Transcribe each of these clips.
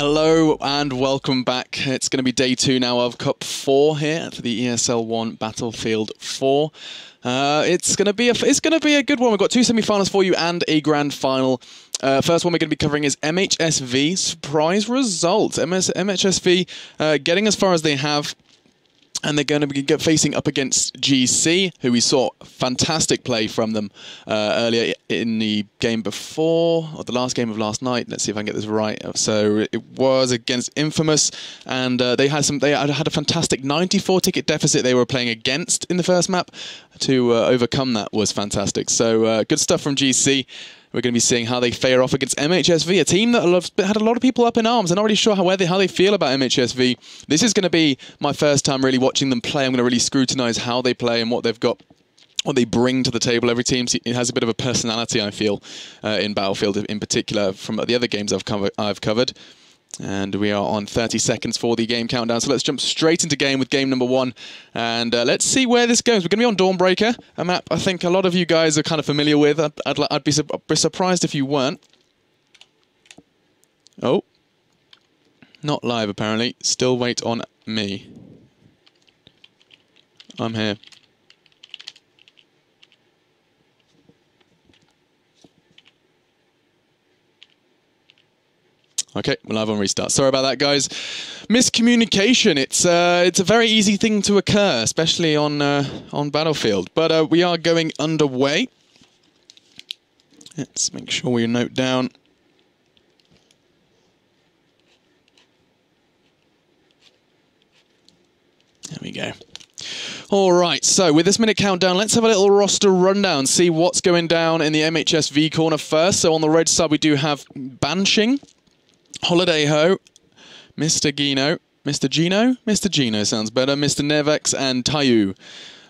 Hello and welcome back. It's going to be day 2 now of Cup 4 here for the ESL One Battlefield 4. It's going to be a good one. We've got 2 semi-finals for you and a grand final. First one we're going to be covering is MhSV. Surprise result. MhSV getting as far as they have. And they're going to be facing up against GC, who we saw fantastic play from them earlier in the game before, or the last game of last night. Let's see if I can get this right. So it was against Infamous, and they had a fantastic 94 ticket deficit they were playing against in the first map. To overcome that was fantastic. So good stuff from GC. We're going to be seeing how they fare off against MhSV, a team that had a lot of people up in arms. I'm not really sure how they feel about MhSV. This is going to be my first time really watching them play. I'm going to really scrutinize how they play and what they've got, what they bring to the table. Every team has a bit of a personality, I feel, in Battlefield in particular from the other games I've covered. And we are on 30 seconds for the game countdown. So let's jump straight into game with game number 1. And let's see where this goes. We're going to be on Dawnbreaker, a map I think a lot of you guys are kind of familiar with. I'd be surprised if you weren't. Oh. Not live, apparently. Still wait on me. I'm here. Okay, we're live on restart. Sorry about that, guys. Miscommunication. It's a very easy thing to occur, especially on Battlefield. But we are going underway. Let's make sure we note down. There we go. All right, so with this minute countdown, let's have a little roster rundown, see what's going down in the MhSV corner first. So on the red side, we do have Banshing, Holiday Ho, Mr. Gino sounds better, Mr. Nevex and Tayu.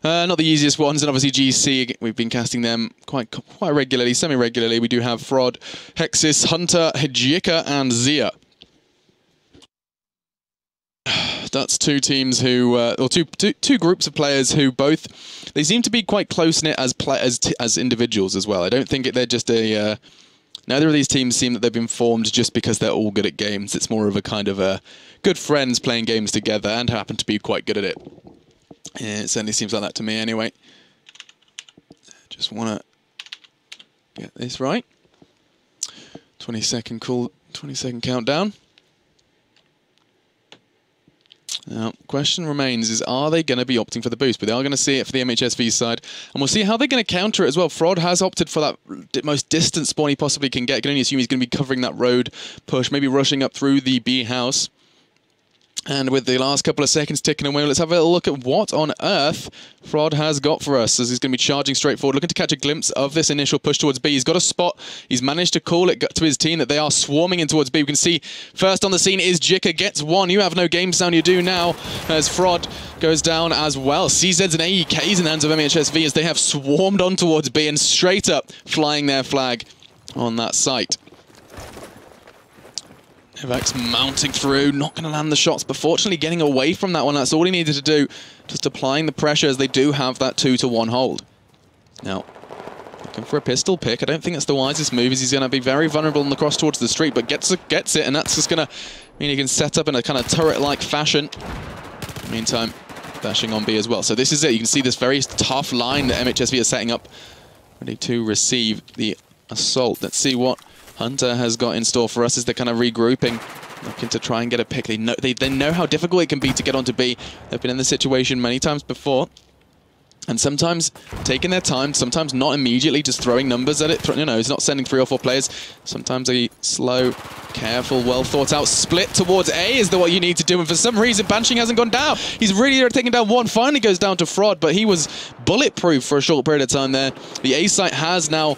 Not the easiest ones, and obviously GC, we've been casting them quite regularly, semi-regularly. We do have Frod, Hexis, Hunter, Hejika and Zia. That's 2 teams who, or two groups of players who both, they seem to be quite close-knit as individuals as well. I don't think they're just a... Neither of these teams seem that they've been formed just because they're all good at games. It's more of a kind of good friends playing games together and happen to be quite good at it. Yeah, it certainly seems like that to me anyway. Just want to get this right. 20-second countdown. Now, question remains is, are they going to be opting for the boost? But they are going to see it for the MhSV side. And we'll see how they're going to counter it as well. Frod has opted for that most distant spawn he possibly can get. You can only assume he's going to be covering that road push, maybe rushing up through the B house. And with the last couple of seconds ticking away, let's have a look at what on earth Frod has got for us, as he's going to be charging straight forward, looking to catch a glimpse of this initial push towards B. He's got a spot. He's managed to call it to his team that they are swarming in towards B. We can see first on the scene is Jika, gets 1. You have no game sound, you do now, as Frod goes down as well. CZs and AEKs in the hands of MhSV as they have swarmed on towards B and straight up flying their flag on that site. Nevex mounting through, not going to land the shots, but fortunately getting away from that one. That's all he needed to do, just applying the pressure as they do have that 2-to-1 hold. Now, looking for a pistol pick. I don't think that's the wisest move, as he's going to be very vulnerable on the cross towards the street, but gets it, and that's just going to mean he can set up in a kind of turret-like fashion. Meantime, dashing on B as well. So this is it. You can see this very tough line that MhSV is setting up, ready to receive the assault. Let's see what Hunter has got in store for us as they're kind of regrouping, looking to try and get a pick. They know how difficult it can be to get onto B. They've been in this situation many times before, and sometimes taking their time, sometimes not immediately just throwing numbers at it. You know, it's not sending 3 or 4 players. Sometimes a slow, careful, well thought out split towards A is what you need to do, and for some reason Banshing hasn't gone down. He's really taking down 1, finally goes down to Frod, but he was bulletproof for a short period of time there. The A site has now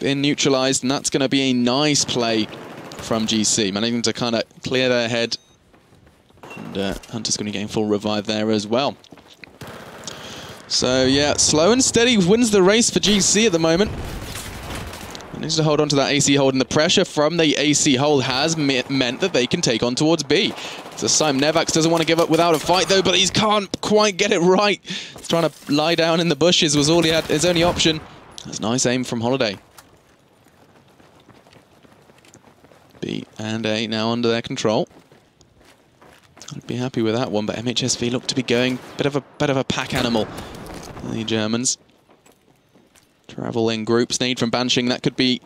been neutralized, and that's going to be a nice play from GC, managing to kind of clear their head. And Hunter's going to be getting full revive there as well. So yeah, slow and steady wins the race for GC at the moment. Managed to hold on to that AC hold, and the pressure from the AC hold has meant that they can take on towards B. So Simon Nevex doesn't want to give up without a fight though, but he can't quite get it right. He's trying to lie down in the bushes was all he had, his only option. That's nice aim from Holiday. B and A now under their control. I'd be happy with that one, but MhSV look to be going bit of a pack animal. The Germans travel in groups. Nade from Banshing, that could be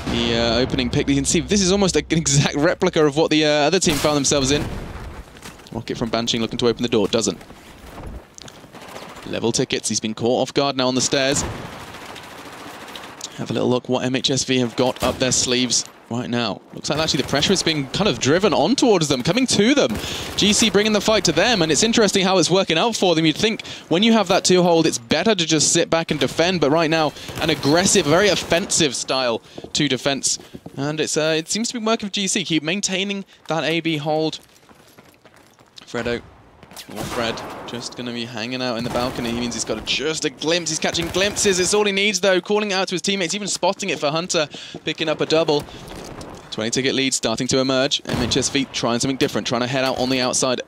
the opening pick. You can see this is almost an exact replica of what the other team found themselves in. Rocket from Banshing looking to open the door, doesn't. Level tickets, he's been caught off guard now on the stairs. Have a little look what MhSV have got up their sleeves right now. Looks like actually the pressure is being kind of driven on towards them, coming to them. GC bringing the fight to them, and it's interesting how it's working out for them. You'd think when you have that 2-hold, it's better to just sit back and defend, but right now, an aggressive, very offensive style to defense. And it seems to be working for GC. Keep maintaining that AB hold. Fredo, or Fred, just going to be hanging out in the balcony. He means he's got just a glimpse. He's catching glimpses. It's all he needs, though. Calling out to his teammates, even spotting it for Hunter, picking up a double. 20-ticket lead starting to emerge. MhSV trying something different, trying to head out on the outside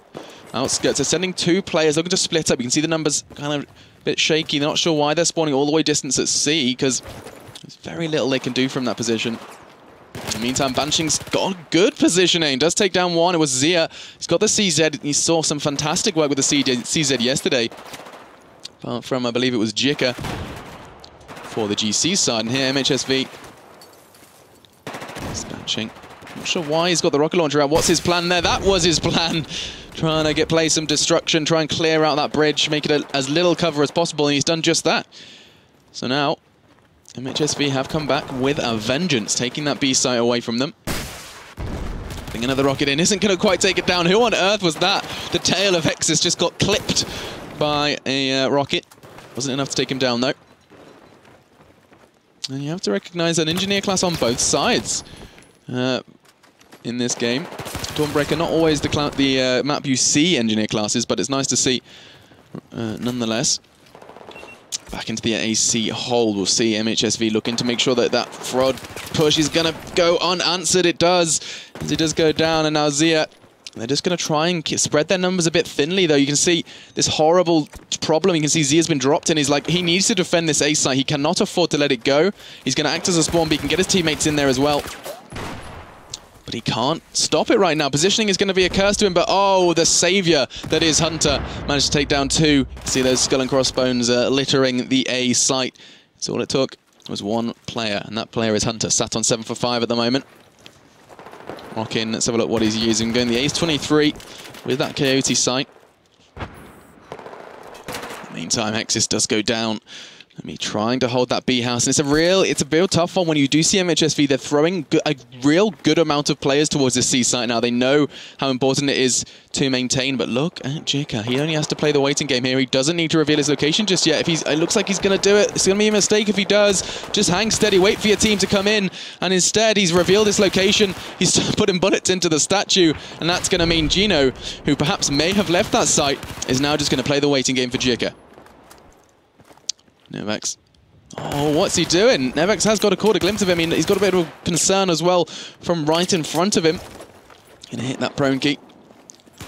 outskirts. They're sending 2 players, looking to split up. You can see the numbers kind of a bit shaky. They're not sure why they're spawning all the way distance at C, because there's very little they can do from that position. In the meantime, Banshing's got good positioning. Does take down one. It was Zia. He's got the CZ. He saw some fantastic work with the CZ yesterday. Apart from, I believe it was Jika for the GC side. And here, MhSV. Banshing. Not sure why he's got the rocket launcher out. What's his plan there? That was his plan. Trying to play some destruction, try and clear out that bridge, make it as little cover as possible, and he's done just that. So now, MhSV have come back with a vengeance, taking that B site away from them. I think another rocket in isn't going to quite take it down. Who on earth was that? The tail of Hexus just got clipped by a rocket. Wasn't enough to take him down, though. And you have to recognize an engineer class on both sides in this game. Dawnbreaker, not always the map you see engineer classes, but it's nice to see nonetheless. Back into the AC hold. We'll see MhSV looking to make sure that that fraud push is going to go unanswered. It does, as it does go down. And now Zia, they're just going to try and spread their numbers a bit thinly, though. You can see this horrible problem. You can see Zia's been dropped, and he's like, he needs to defend this A site. He cannot afford to let it go. He's going to act as a spawn, but he can get his teammates in there as well. But he can't stop it right now. Positioning is going to be a curse to him, but oh, the savior that is Hunter managed to take down 2. See those skull and crossbones littering the A site. So all it took was 1 player, and that player is Hunter. Sat on 7 for 5 at the moment. Rockin', let's have a look what he's using. Going the Ace 23 with that Coyote site. Meantime, Hexus does go down. Trying to hold that B house, and it's a real tough one when you do see MhSV. They're throwing a real good amount of players towards the C site now. They know how important it is to maintain, but look at Jika. He only has to play the waiting game here. He doesn't need to reveal his location just yet. It looks like he's going to do it. It's going to be a mistake if he does. Just hang steady, wait for your team to come in, and instead he's revealed his location. He's putting bullets into the statue, and that's going to mean Gino, who perhaps may have left that site, is now just going to play the waiting game for Jika. Nevex. Oh, what's he doing? Nevex has got caught a glimpse of him. He's got a bit of a concern as well from right in front of him. Gonna hit that prone key.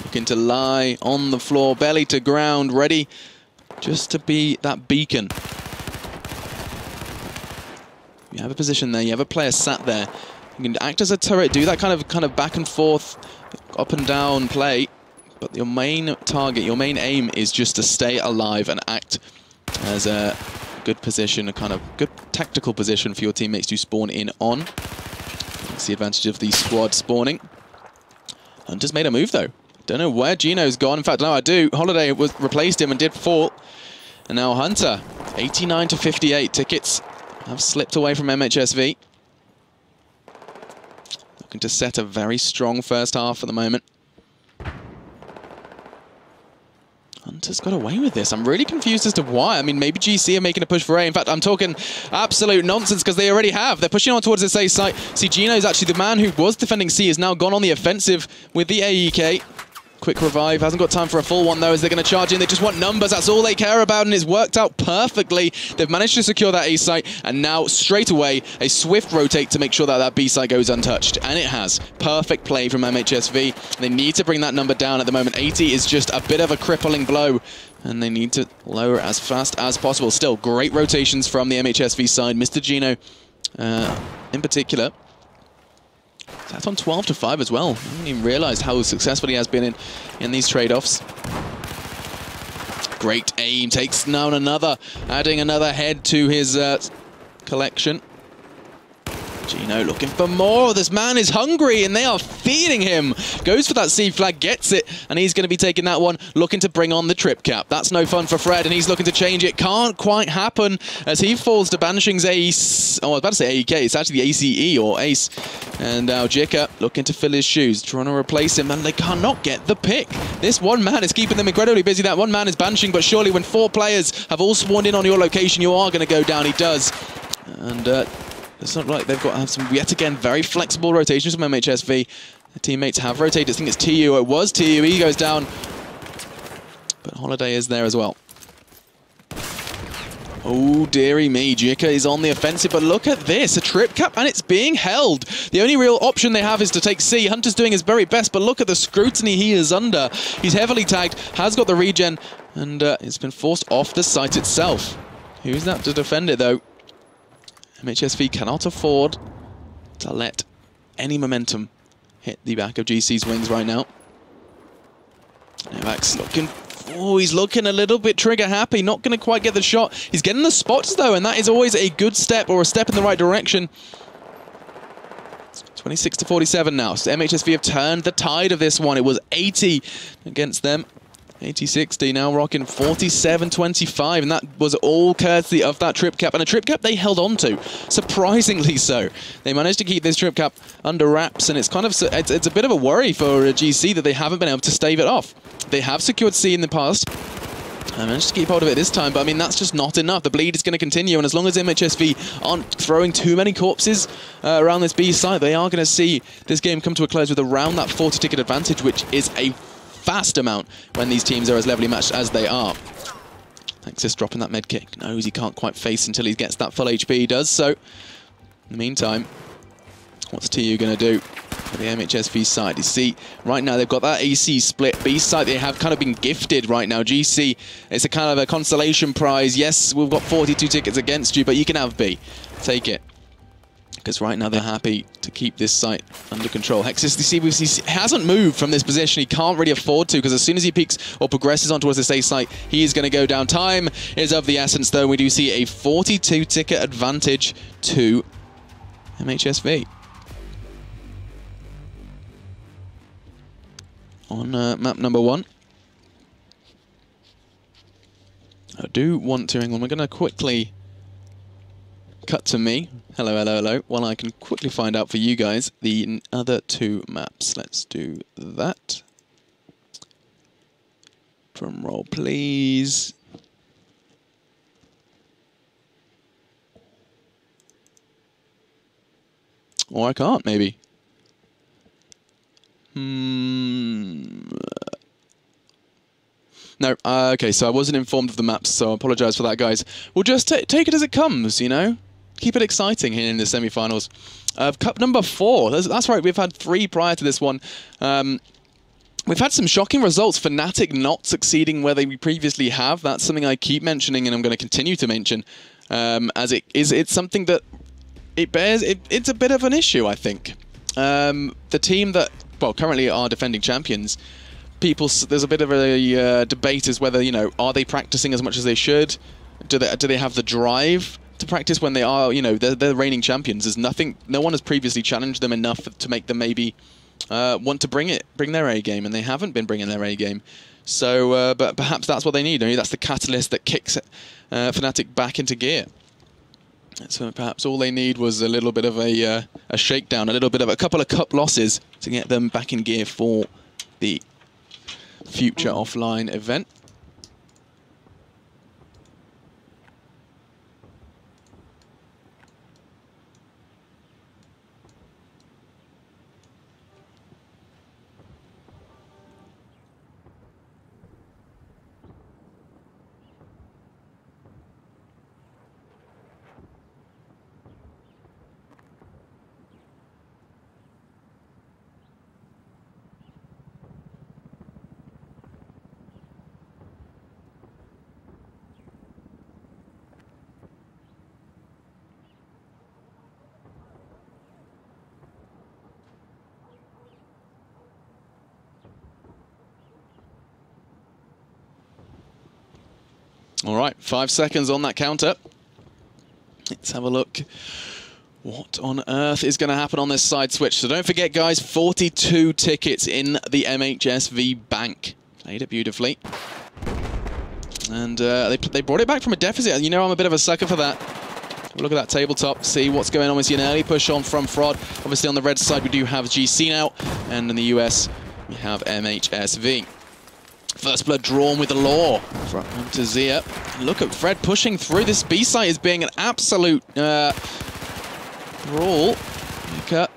Looking to lie on the floor, belly to ground, ready just to be that beacon. You have a position there, you have a player sat there. You can act as a turret, do that kind of back and forth, up and down play. But your main target, your main aim is just to stay alive and act as a good position, a kind of good tactical position for your teammates to spawn in on. That's the advantage of the squad spawning. Hunter's made a move, though. Don't know where Gino's gone. In fact, no, I do. Holiday replaced him and did fall. And now Hunter, 89 to 58. Tickets have slipped away from MhSV. Looking to set a very strong first half at the moment. Hunter's got away with this. I'm really confused as to why. I mean, maybe GC are making a push for A. In fact, I'm talking absolute nonsense because they already have. They're pushing on towards this A site. See, Gino's actually the man who was defending C, has now gone on the offensive with the AEK. Quick revive. Hasn't got time for a full one, though, as they're going to charge in. They just want numbers. That's all they care about, and it's worked out perfectly. They've managed to secure that A site, and now, straight away, a swift rotate to make sure that that B site goes untouched. And it has. Perfect play from MhSV. They need to bring that number down at the moment. 80 is just a bit of a crippling blow, and they need to lower it as fast as possible. Still, great rotations from the MhSV side. Mr. Gino, in particular, That's on 12-5 as well. I didn't even realize how successful he has been in these trade-offs. Great aim, takes down another, adding another head to his collection. Gino looking for more. This man is hungry and they are feeding him. Goes for that C flag, gets it, and he's going to be taking that one, looking to bring on the trip cap. That's no fun for Fred, and he's looking to change it. Can't quite happen as he falls to Banishing's ace. Oh, I was about to say AEK. It's actually the ACE or ace. And now Jika looking to fill his shoes, trying to replace him, and they cannot get the pick. This one man is keeping them incredibly busy. That one man is banishing, but surely when 4 players have all swarmed in on your location, you are going to go down. He does. And it's not like they've got to have some, yet again, very flexible rotations from MhSV. The teammates have rotated. I think it's TU. It was TU. He goes down. But Holiday is there as well. Oh, dearie me. Jika is on the offensive, but look at this. A trip cap, and it's being held. The only real option they have is to take C. Hunter's doing his very best, but look at the scrutiny he is under. He's heavily tagged, has got the regen, and it's been forced off the site itself. Who's that to defend it, though? MhSV cannot afford to let any momentum hit the back of GC's wings right now. Novak's looking... Oh, he's looking a little bit trigger happy. Not going to quite get the shot. He's getting the spots, though, and that is always a good step or a step in the right direction. 26-47 now. So MhSV have turned the tide of this one. It was 80 against them. 80-60, now rocking 47-25, and that was all courtesy of that trip cap, and a trip cap they held on to, surprisingly so. They managed to keep this trip cap under wraps, and it's kind of it's a bit of a worry for GC that they haven't been able to stave it off. They have secured C in the past. I managed to keep hold of it this time, but I mean, that's just not enough. The bleed is going to continue, and as long as MhSV aren't throwing too many corpses around this B site, they are going to see this game come to a close with around that 40-ticket advantage, which is a vast amount when these teams are as levelly matched as they are. Nexus dropping that med kick. Knows he can't quite face until he gets that full HP. He does so. In the meantime, what's TU going to do for the MhSV side? You see, right now they've got that AC split. B side, they have kind of been gifted right now. GC, it's a kind of a consolation prize. Yes, we've got 42 tickets against you, but you can have B. Take it. Because right now they're happy to keep this site under control. MhSV, he hasn't moved from this position. He can't really afford to, because as soon as he peaks or progresses on towards this A site, he is going to go down. Time is of the essence, though. We do see a 42-ticket advantage to MhSV. On map number 1. I do want to, hang on, we're going to quickly cut to me. Hello, hello, hello. While I can quickly find out for you guys the other 2 maps. Let's do that. Drum roll, please. Or I can't, maybe. No, okay, so I wasn't informed of the maps, so I apologise for that, guys. We'll just take it as it comes, you know? Keep it exciting here in the semi-finals. Cup number 4. That's right, we've had 3 prior to this one. We've had some shocking results. Fnatic not succeeding where they previously have. That's something I keep mentioning, and I'm going to continue to mention, as it's something that it's a bit of an issue, I think. The team that, well, currently are defending champions, there's a bit of a debate as whether, you know, are they practicing as much as they should? Do they have the drive to practice when they are, you know, they're reigning champions? There's nothing, no one has previously challenged them enough to make them maybe want to bring their A game, and they haven't been bringing their A game. So, but perhaps that's what they need. Maybe that's the catalyst that kicks Fnatic back into gear. So perhaps all they need was a little bit of a shakedown, a couple of cup losses to get them back in gear for the future offline event. All right, 5 seconds on that counter. Let's have a look. What on earth is going to happen on this side switch? So don't forget, guys, 42 tickets in the MhSV bank. Played it beautifully. And they brought it back from a deficit. You know, I'm a bit of a sucker for that. Look at that tabletop, see what's going on. We see an early push on from Frod. Obviously on the red side we do have GC now, and in the US we have MhSV. First blood drawn with the law from Zia. Look at Fred pushing through. This B site is being an absolute brawl. Mika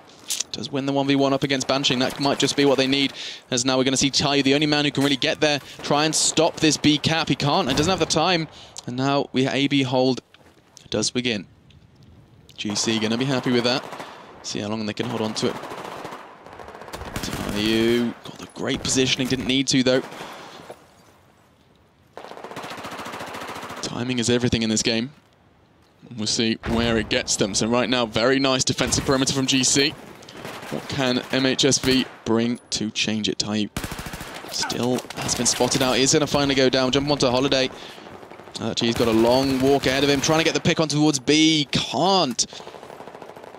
does win the 1v1 up against Banshing. That might just be what they need, as now we're going to see Tayu, the only man who can really get there, try and stop this B cap. He can't, and doesn't have the time. And now we AB hold does begin. GC going to be happy with that. See how long they can hold on to it. Tayu got the great positioning, didn't need to though. Timing is everything in this game. We'll see where it gets them. So right now, very nice defensive perimeter from GC. What can MhSV bring to change it? Tayu still has been spotted out. He's going to finally go down, jump onto Holiday. He's got a long walk ahead of him, trying to get the pick on towards B. Can't.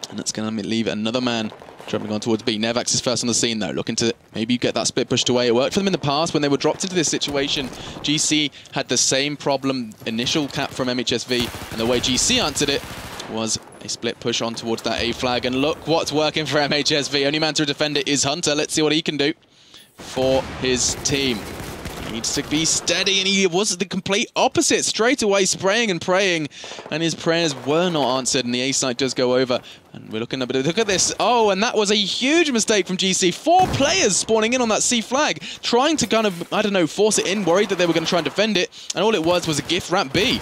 And that's going to leave another man jumping on towards B. Nevax is first on the scene, though, looking to maybe get that split pushed away. It worked for them in the past when they were dropped into this situation. GC had the same problem, initial cap from MhSV, and the way GC answered it was a split push on towards that A flag. And look what's working for MhSV. Only man to defend it is Hunter. Let's see what he can do for his team. He needs to be steady, and he was the complete opposite. Straight away spraying and praying, and his prayers were not answered, and the A site does go over. And we're looking at a bit. Look at this. Oh, and that was a huge mistake from GC. 4 players spawning in on that C flag, trying to kind of, I don't know, force it in, worried that they were going to try and defend it. And all it was a gift wrap B.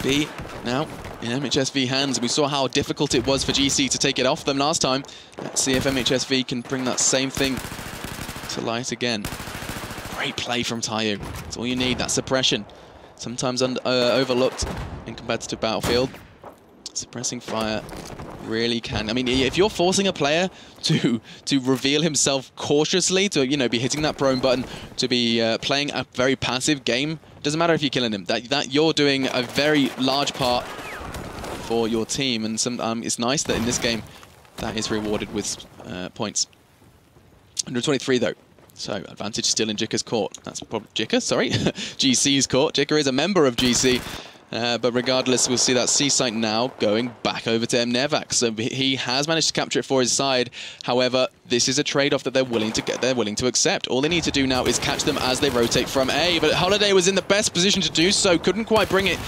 B now in MhSV hands. We saw how difficult it was for GC to take it off them last time. Let's see if MhSV can bring that same thing to light again. Great play from Tayu. That's all you need, that suppression. Sometimes overlooked in competitive Battlefield. Suppressing fire really can. I mean, if you're forcing a player to reveal himself cautiously, to, you know, be hitting that prone button, to be playing a very passive game, doesn't matter if you're killing him. That you're doing a very large part for your team, and it's nice that in this game that is rewarded with points. 123 though. So, advantage still in Jika's court. That's probably Jika, sorry. GC's court. Jika is a member of GC. But regardless, we'll see that C site now going back over to MNevax. So he has managed to capture it for his side. However, this is a trade-off that they're willing to accept. All they need to do now is catch them as they rotate from A. But Holiday was in the best position to do so. Couldn't quite bring it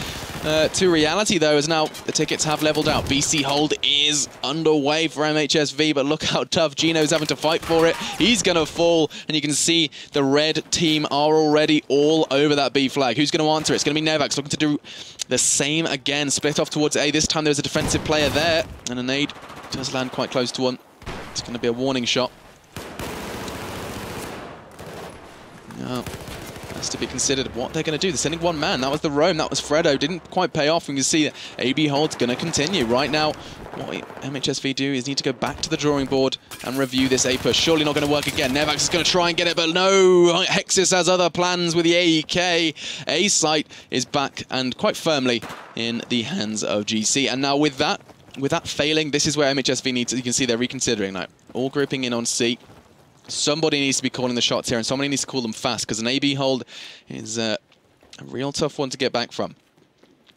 to reality, though, as now the tickets have leveled out. BC hold is underway for MhSV, but look how tough Gino's having to fight for it. He's going to fall, and you can see the red team are already all over that B flag. Who's going to answer it? It's going to be Nevax looking to do the same again. Split off towards A. This time there's a defensive player there, and a nade does land quite close to one. It's going to be a warning shot. No. Has to be considered what they're going to do. They're sending one man. That was the roam. That was Fredo. Didn't quite pay off. You can see that AB hold's going to continue. Right now, what MhSV do is need to go back to the drawing board and review this A push. Surely not going to work again. Nevax is going to try and get it, but no. Hexus has other plans with the AEK. A site is back and quite firmly in the hands of GC. And now with that failing, this is where MhSV needs to, you can see they're reconsidering now. All grouping in on C. Somebody needs to be calling the shots here, and somebody needs to call them fast, because an AB hold is a real tough one to get back from.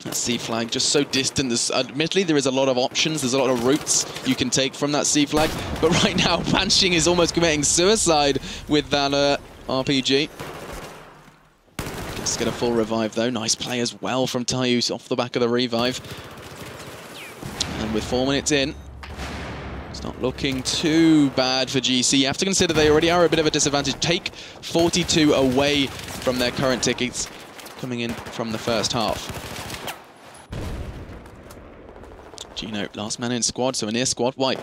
That C flag just so distant. Admittedly, there is a lot of options. There's a lot of routes you can take from that C flag. But right now, Banshing is almost committing suicide with that RPG. Let's get a full revive, though. Nice play as well from Tayu off the back of the revive. And with 4 minutes in, it's not looking too bad for GC. You have to consider they already are a bit of a disadvantage. Take 42 away from their current tickets coming in from the first half. Gino, last man in squad, so a near squad wipe.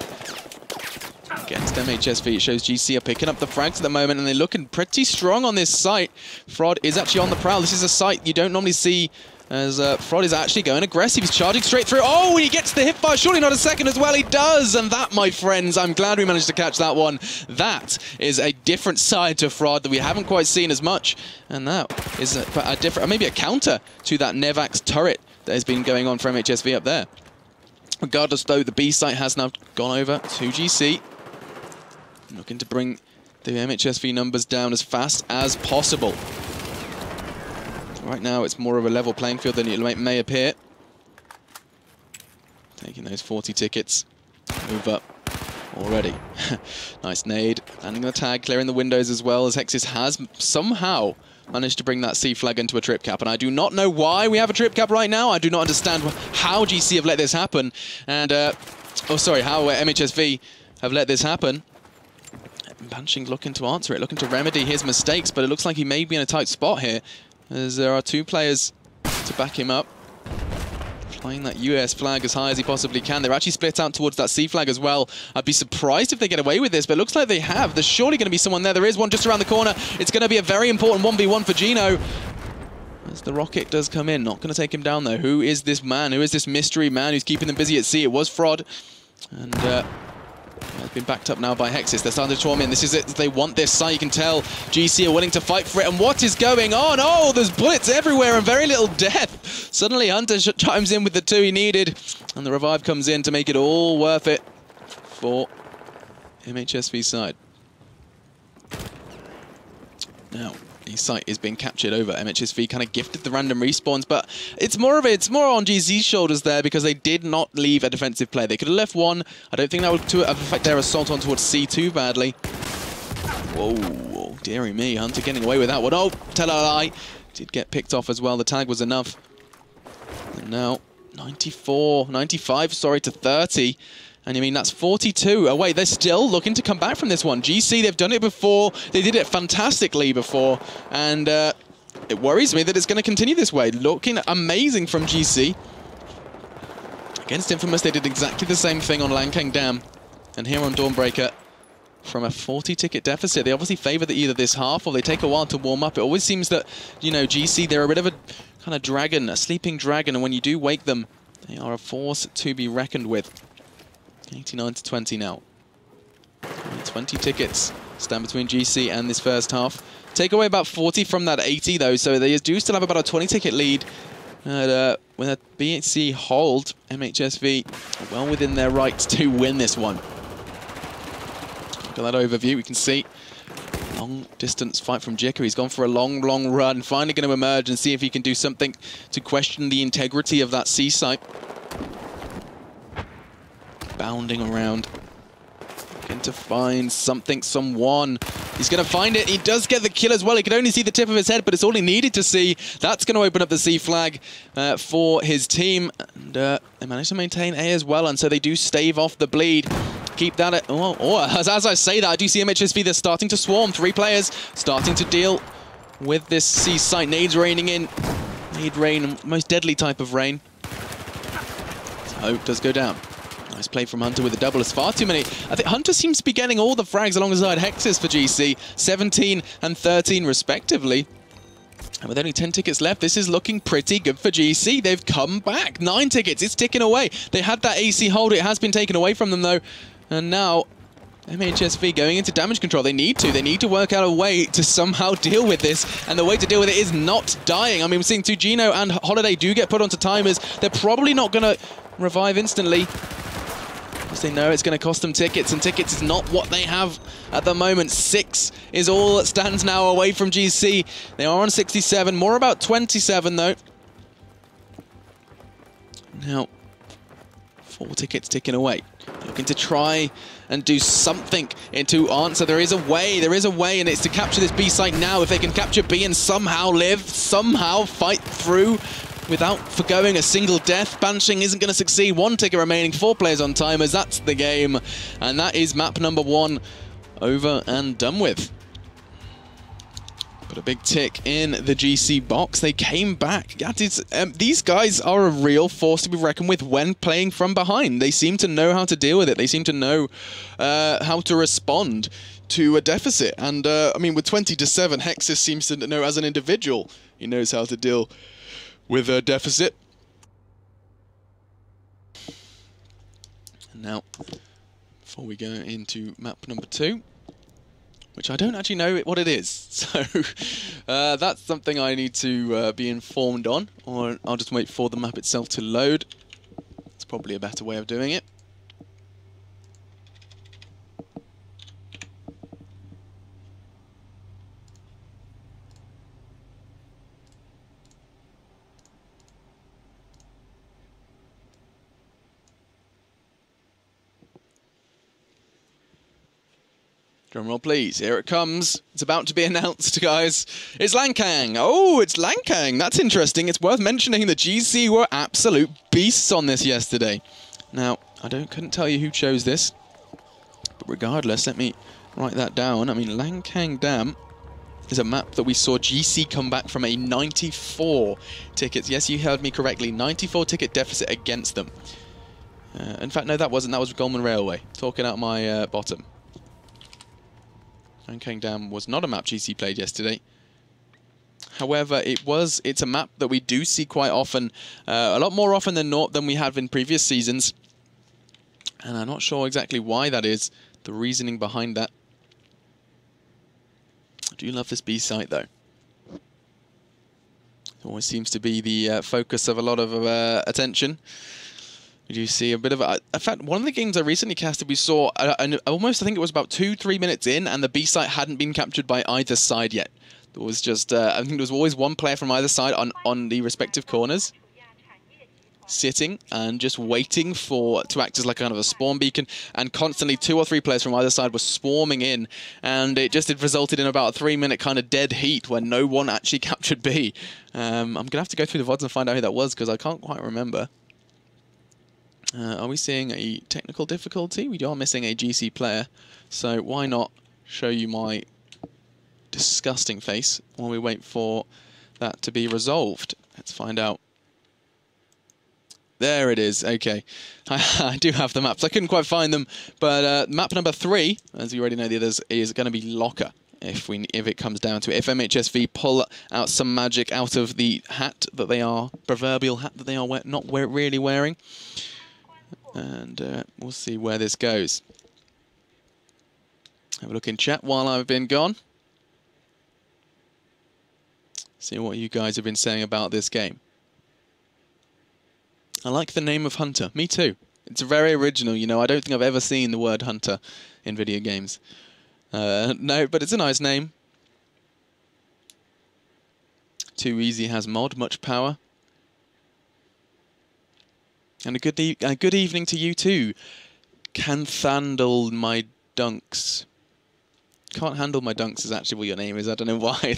Against MhSV, it shows GC are picking up the frags at the moment, and they're looking pretty strong on this site. Frod is actually on the prowl. This is a site you don't normally see as Frod is actually going aggressive. He's charging straight through. Oh, and he gets the hip fire. Surely not a second as well. He does. And that, my friends, I'm glad we managed to catch that one. That is a different side to Frod that we haven't quite seen as much. And that is a different, maybe a counter to that Nevax turret that has been going on for MhSV up there. Regardless, though, the B site has now gone over to GC. Looking to bring the MhSV numbers down as fast as possible. Right now, it's more of a level playing field than it may appear. Taking those 40 tickets. Move up already. Nice nade. Landing the tag, clearing the windows as well, as Hexis has somehow managed to bring that C flag into a trip cap. And I do not know why we have a trip cap right now. I do not understand how GC have let this happen. And, how MhSV have let this happen. Banshing looking to answer it, looking to remedy his mistakes, but it looks like he may be in a tight spot here, as there are two players to back him up. Flying that US flag as high as he possibly can. They're actually split out towards that C flag as well. I'd be surprised if they get away with this, but it looks like they have. There's surely going to be someone there. There is one just around the corner. It's going to be a very important 1v1 for Gino. As the rocket does come in, not going to take him down though. Who is this man? Who is this mystery man who's keeping them busy at sea? It was Frod. And it's been backed up now by Hexis. They're starting to torment. This is it. They want this site. You can tell GC are willing to fight for it. And what is going on? Oh, there's bullets everywhere and very little death. Suddenly Hunter chimes in with the 2 he needed. And the revive comes in to make it all worth it for MhSV side. Now, the site is being captured over. MhSV kind of gifted the random respawns, but it's more on GZ's shoulders there because they did not leave a defensive play. They could have left one. I don't think that would affect their assault on towards C too badly. Whoa, dearie me. Hunter getting away with that one. Oh, tell a lie. Did get picked off as well. The tag was enough. And now 95, sorry, to 30. And I mean, that's 42. Oh, wait, they're still looking to come back from this one. GC, they've done it before. They did it fantastically before. And it worries me that it's going to continue this way. Looking amazing from GC. Against Infamous, they did exactly the same thing on Lankang Dam. And here on Dawnbreaker, from a 40-ticket deficit, they obviously favor either this half or they take a while to warm up. It always seems that, you know, GC, they're a bit of a kind of dragon, a sleeping dragon. And when you do wake them, they are a force to be reckoned with. 89 to 20 now. 20 tickets stand between GC and this first half. Take away about 40 from that 80 though, so they do still have about a 20-ticket lead. And with a BHC hold, MhSV well within their rights to win this one. Look at that overview, we can see long distance fight from Jika. He's gone for a long run, finally going to emerge and see if he can do something to question the integrity of that C site. Bounding around, looking to find something, someone. He's going to find it. He does get the kill as well. He could only see the tip of his head, but it's all he needed to see. That's going to open up the C flag for his team. And they managed to maintain A as well, and so they do stave off the bleed. Keep that at... as I say that, I do see MhSV, they're starting to swarm. 3 players starting to deal with this C site. Nades raining in. Nade rain, most deadly type of rain. So it does go down. Nice play from Hunter with a double. It's far too many. I think Hunter seems to be getting all the frags alongside Hexis for GC. 17 and 13 respectively. And with only 10 tickets left, this is looking pretty good for GC. They've come back. 9 tickets. It's ticking away. They had that AC hold. It has been taken away from them though. And now MhSV going into damage control. They need to work out a way to somehow deal with this. And the way to deal with it is not dying. I mean, we're seeing Gino and Holiday do get put onto timers. They're probably not going to revive instantly, because they know it's going to cost them tickets, and tickets is not what they have at the moment. 6 is all that stands now away from GC. They are on 67, more about 27 though. Now, 4 tickets ticking away. Looking to try and do something to answer. There is a way, and it's to capture this B site now. If they can capture B and somehow live, somehow fight through without forgoing a single death, Banshing isn't going to succeed. 1 ticket remaining, 4 players on timers. That's the game. And that is map number 1 over and done with. Put a big tick in the GC box. They came back. These guys are a real force to be reckoned with when playing from behind. They seem to know how to deal with it. They seem to know how to respond to a deficit. And I mean, with 20 to 7, Hexis seems to know as an individual, he knows how to deal with a deficit. And now, before we go into map number 2, which I don't actually know what it is, so that's something I need to be informed on, or I'll just wait for the map itself to load. It's probably a better way of doing it. Drumroll, please. Here it comes. It's about to be announced, guys. It's Langkang. Oh, it's Langkang. That's interesting. It's worth mentioning the GC were absolute beasts on this yesterday. Now, couldn't tell you who chose this, but regardless, let me write that down. I mean, Langkang Dam is a map that we saw GC come back from a 94 tickets. Yes, you heard me correctly. 94 ticket deficit against them. In fact, no, that wasn't. That was Goldman Railway. Talking out my bottom. Langkang Dam was not a map GC played yesterday. However, it's a map that we do see quite often, a lot more often than we have in previous seasons. And I'm not sure exactly why that is, the reasoning behind that. I do love this B site though. It always seems to be the focus of a lot of attention. We do see a bit of in fact, one of the games I recently casted, we saw almost, I think it was about 2-3 minutes in, and the B site hadn't been captured by either side yet. There was just, I think there was always one player from either side on the respective corners, sitting and just waiting to act as like kind of a spawn beacon, and constantly 2 or 3 players from either side were swarming in, and it resulted in about a 3-minute kind of dead heat when no one actually captured B. I'm going to have to go through the VODs and find out who that was, because I can't quite remember. Are we seeing a technical difficulty? We are missing a GC player, so why not show you my disgusting face while we wait for that to be resolved. Let's find out. There it is. Okay, I do have the maps. I couldn't quite find them, but map number 3, as you already know, the others is going to be Locker. If it comes down to it, if MhSV pull out some magic out of the hat that they are, proverbial hat that they are not really wearing. And we'll see where this goes. Have a look in chat while I've been gone. See what you guys have been saying about this game. I like the name of Hunter. Me too. It's very original, you know. I don't think I've ever seen the word Hunter in video games. No, but it's a nice name. Too Easy has mod, much power. And a good evening to you too. Can't handle my dunks. Can't handle my dunks is actually what your name is. I don't know why.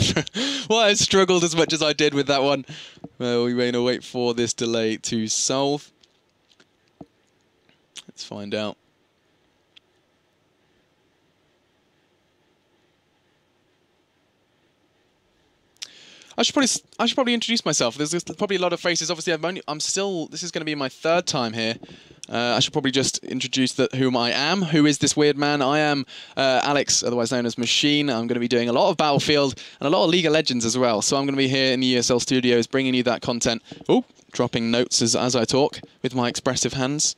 Why I struggled as much as I did with that one. Well, we're going to wait for this delay to solve. Let's find out. I should probably introduce myself. There's probably a lot of faces. Obviously, this is going to be my 3rd time here. I should probably just introduce whom I am. Who is this weird man? I am Alex, otherwise known as Machine. I'm going to be doing a lot of Battlefield and a lot of League of Legends as well. So I'm going to be here in the ESL studios bringing you that content. Oh, dropping notes as I talk with my expressive hands.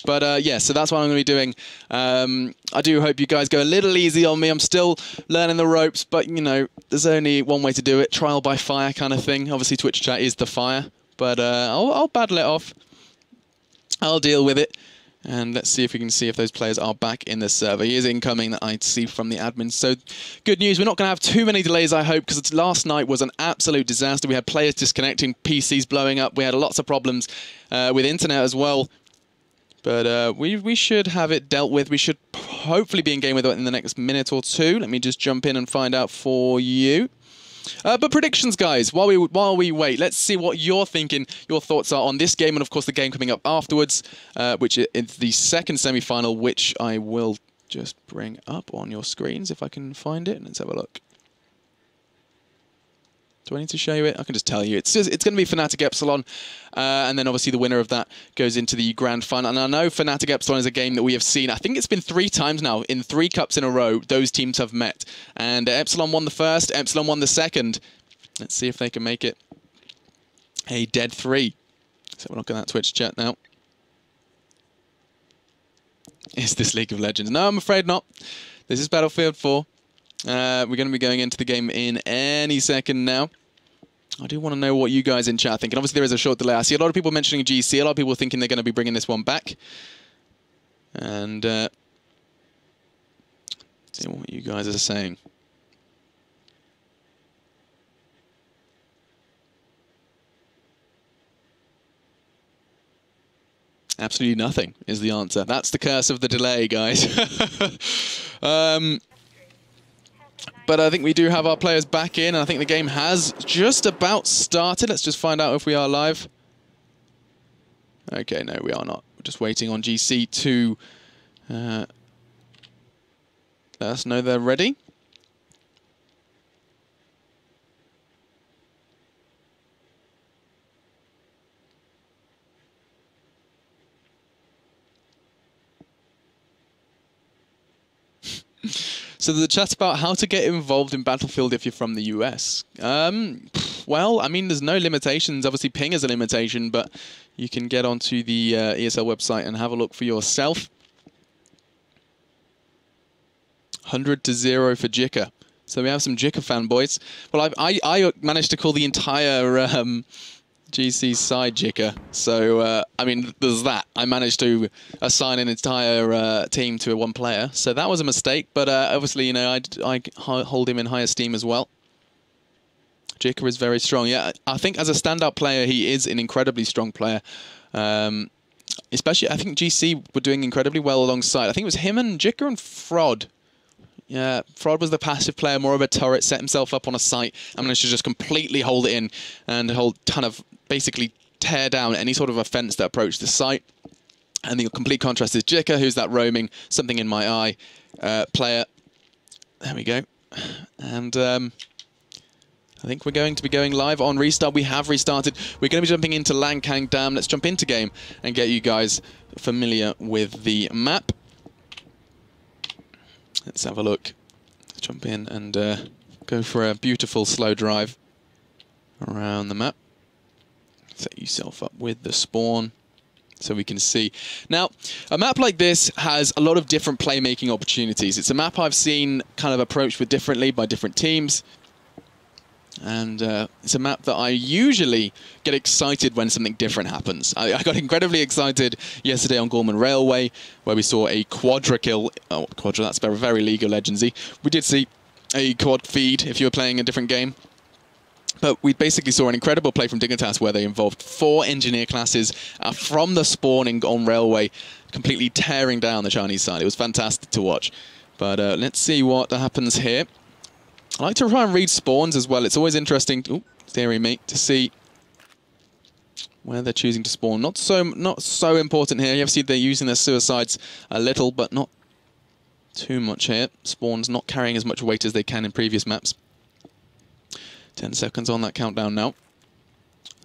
But yeah, so that's what I'm going to be doing. I do hope you guys go a little easy on me. I'm still learning the ropes, but you know, there's only one way to do it. Trial by fire kind of thing. Obviously, Twitch chat is the fire, but I'll battle it off. I'll deal with it. And let's see if we can see if those players are back in the server. He is incoming, that I see from the admin. So good news. We're not going to have too many delays, I hope, because last night was an absolute disaster. We had players disconnecting, PCs blowing up. We had lots of problems with internet as well. But we should have it dealt with. We should hopefully be in game with it in the next minute or 2. Let me just jump in and find out for you. But predictions, guys, while we wait, let's see what you're thinking, your thoughts are on this game, and of course the game coming up afterwards, which is the second semi-final, which I will just bring up on your screens if I can find it. Let's have a look. Do I need to show you it? I can just tell you. It's going to be Fnatic Epsilon, and then obviously the winner of that goes into the grand final. And I know Fnatic Epsilon is a game that we have seen. I think it's been 3 times now in 3 cups in a row those teams have met. And Epsilon won the first, Epsilon won the second. Let's see if they can make it a dead 3. So we're looking at that Twitch chat now. Is this League of Legends? No, I'm afraid not. This is Battlefield 4. We're going to be going into the game in any second now. I do want to know what you guys in chat think. And obviously there is a short delay. I see a lot of people mentioning GC. A lot of people thinking they're going to be bringing this one back. And see what you guys are saying. Absolutely nothing is the answer. That's the curse of the delay, guys. But I think we do have our players back in, and I think the game has just about started. Let's just find out if we are live. Okay, no, we are not. We're just waiting on GC to let us know they're ready. So there's a chat about how to get involved in Battlefield if you're from the US. Well, I mean, there's no limitations. Obviously, ping is a limitation, but you can get onto the ESL website and have a look for yourself. 100-0 for Jika. So we have some Jika fanboys. Well, I managed to call the entire GC side Jika. So, I mean, there's that. I managed to assign an entire team to one player. So that was a mistake. But obviously, you know, I hold him in high esteem as well. Jika is very strong. Yeah, I think as a standout player, he is an incredibly strong player. Especially, I think GC were doing incredibly well alongside. I think it was him and Jika and Fraud. Yeah, Fraud was the passive player, more of a turret, set himself up on a site, and managed to just completely hold it in and basically tear down any sort of offense that approached the site. And the complete contrast is Jika, who's that roaming, something in my eye player. There we go. And I think we're going to be going live on restart. We have restarted. We're going to be jumping into Langkang Dam. Let's jump into game and get you guys familiar with the map. Let's have a look. Let's jump in and go for a beautiful slow drive around the map. Set yourself up with the spawn so we can see. Now, a map like this has a lot of different playmaking opportunities. It's a map I've seen kind of approached with differently by different teams. And it's a map that I usually get excited when something different happens. I got incredibly excited yesterday on Gorman Railway, where we saw a quadra kill. Oh, quadra, that's very League of Legends-y. We did see a quad feed if you were playing a different game. But we basically saw an incredible play from Dignitas where they involved 4 engineer classes from the spawning on Railway, completely tearing down the Chinese side. It was fantastic to watch. But let's see what happens here. I like to try and read spawns as well. It's always interesting, theory mate, to see where they're choosing to spawn. Not so important here. You see they're using their suicides a little, but not too much here. Spawns not carrying as much weight as they can in previous maps. 10 seconds on that countdown now.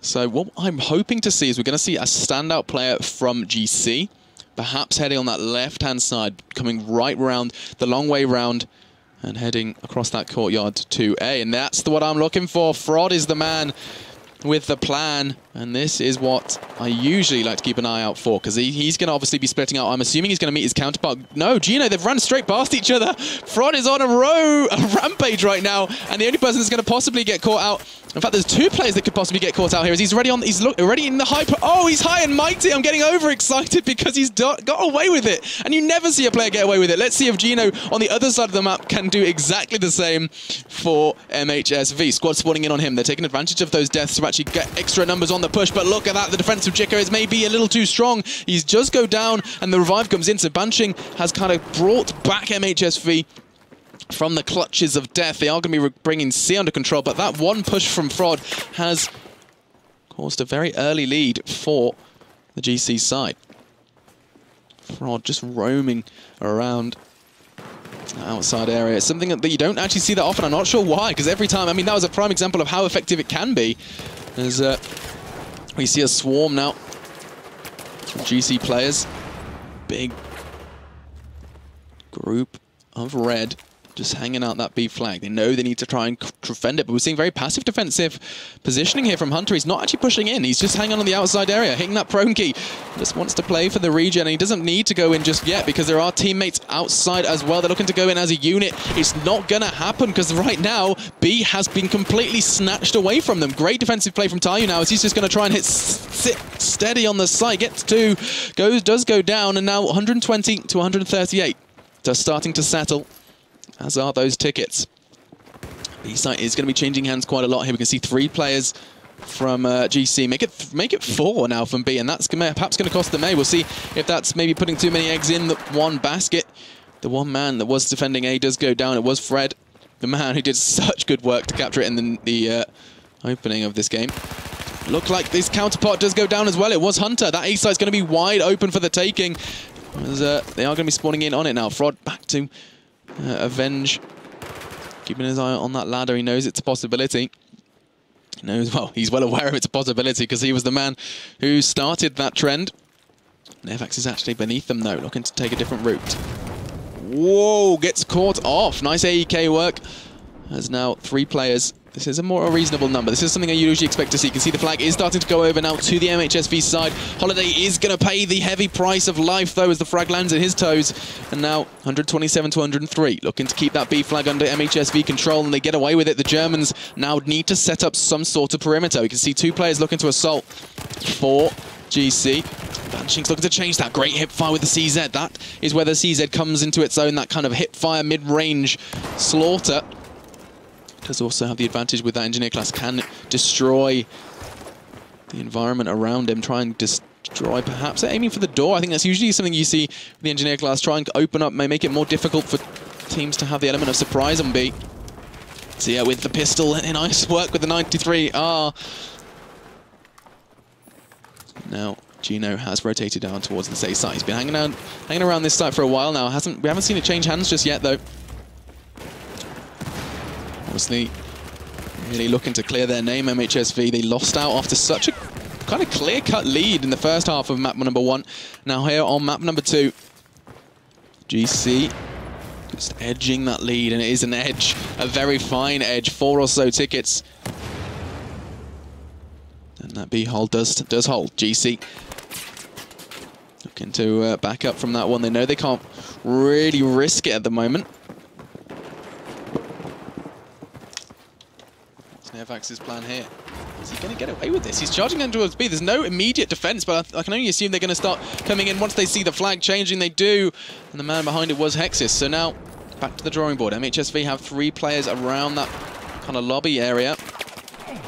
So what I'm hoping to see is we're going to see a standout player from GC, perhaps heading on that left-hand side, coming right round, the long way round, and heading across that courtyard to A. And that's what I'm looking for. Fraud is the man with the plan. And this is what I usually like to keep an eye out for, because he's going to obviously be splitting out. I'm assuming he's going to meet his counterpart. No, Gino, they've run straight past each other. Fraud is on a rampage right now. And the only person that's going to possibly get caught out, in fact, there's 2 players that could possibly get caught out here. He's already in the hyper. Oh, he's high and mighty. I'm getting overexcited because he's got away with it. And you never see a player get away with it. Let's see if Gino on the other side of the map can do exactly the same for MhSV. Squad spawning in on him. They're taking advantage of those deaths to actually get extra numbers on the push. But look at that. The defensive Jika is maybe a little too strong. He's just go down and the revive comes in. So Banching has kind of brought back MhSV from the clutches of death. They are going to be bringing C under control, but that one push from Fraud has caused a very early lead for the GC side. Fraud just roaming around the outside area. It's something that you don't actually see that often. I'm not sure why, because every time, I mean, that was a prime example of how effective it can be. As we see a swarm now from GC players. Big group of red just hanging out that B flag. They know they need to try and defend it, but we're seeing very passive defensive positioning here from Hunter. He's not actually pushing in. He's just hanging on the outside area, hitting that prone key. Just wants to play for the regen, and he doesn't need to go in just yet because there are teammates outside as well. They're looking to go in as a unit. It's not going to happen because right now, B has been completely snatched away from them. Great defensive play from Tayu now as he's just going to try and sit steady on the site. Gets two, does go down, and now 120 to 138. Just starting to settle. As are those tickets. B-site is going to be changing hands quite a lot here. We can see 3 players from GC. Make it 4 now from B, and that's perhaps going to cost them A. We'll see if that's maybe putting too many eggs in the one basket. The one man that was defending A does go down. It was Fred, the man who did such good work to capture it in the opening of this game. Looked like this counterpart does go down as well. It was Hunter. That A-site is going to be wide open for the taking. As, they are going to be spawning in on it now. Frod back to Avenge, keeping his eye on that ladder. He knows it's a possibility. He knows, well, he's well aware of it's a possibility because he was the man who started that trend. Nevax is actually beneath them though, looking to take a different route. Whoa, gets caught off. Nice AEK work. There's now 3 players. This is a more reasonable number. This is something I usually expect to see. You can see the flag is starting to go over now to the MhSV side. Holiday is going to pay the heavy price of life, though, as the frag lands in his toes. And now 127 to 103, looking to keep that B flag under MhSV control, and they get away with it. The Germans now need to set up some sort of perimeter. We can see 2 players looking to assault for GC. Banshing's looking to change that. Great hip fire with the CZ. That is where the CZ comes into its own, that kind of hip fire mid-range slaughter. Does also have the advantage with that engineer class, can destroy the environment around him, try and destroy, perhaps aiming for the door. I think that's usually something you see with the engineer class, try and open up, may make it more difficult for teams to have the element of surprise on B. So yeah, with the pistol, nice work with the 93R. Now Gino has rotated down towards the safe side. He's been hanging around this site for a while now. We haven't seen it change hands just yet though. Obviously, really looking to clear their name, MhSV. They lost out after such a kind of clear-cut lead in the first half of map number 1. Now here on map number 2, GC just edging that lead, and it is an edge, a very fine edge, 4 or so tickets. And that B hold does hold. GC looking to back up from that one. They know they can't really risk it at the moment. Nevax's plan here. Is he going to get away with this? He's charging in towards B. There's no immediate defense, but I can only assume they're going to start coming in once they see the flag changing. They do, and the man behind it was Hexis. So now, back to the drawing board. MhSV have 3 players around that kind of lobby area. And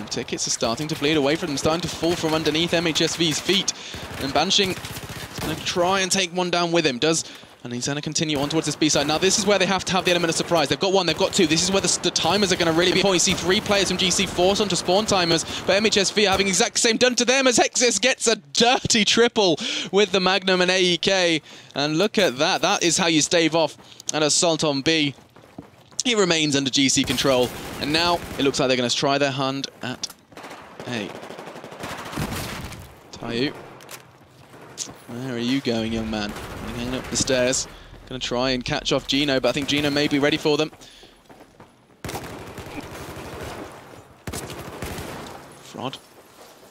the tickets are starting to bleed away from them, starting to fall from underneath MhSV's feet. And Banshing is going to try and take one down with him. And he's going to continue on towards this B side. Now, this is where they have to have the element of surprise. They've got 1, they've got 2. This is where the timers are going to really be important. You see 3 players from GC force onto spawn timers, but MhSV are having exact same done to them as Hexis gets a dirty triple with the Magnum and AEK. And look at that. That is how you stave off an assault on B. He remains under GC control. And now it looks like they're going to try their hand at A. Tayu. Where are you going, young man? Hanging up the stairs. Going to try and catch off Gino, but I think Gino may be ready for them. Frod.